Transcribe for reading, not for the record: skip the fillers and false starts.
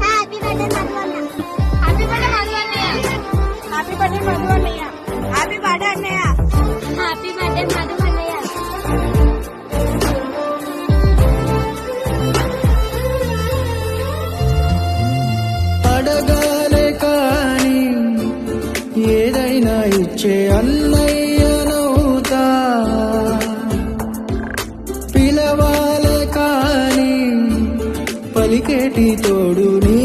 Happy birthday Madhu అన్న. Happy birthday Madhu అన్నయ్య. Happy birthday Madhu అన్నయ్య. హ్యాపీ బర్త్డే అన్నయ్య. హ్యాపీ బర్త్డే మధు అన్నయ్య. అడగాలే కాని ఏదైనా ఇచ్చే అన్నయ్యనవుతా, పిలవాలే కాని పలికేటి తోడు నీ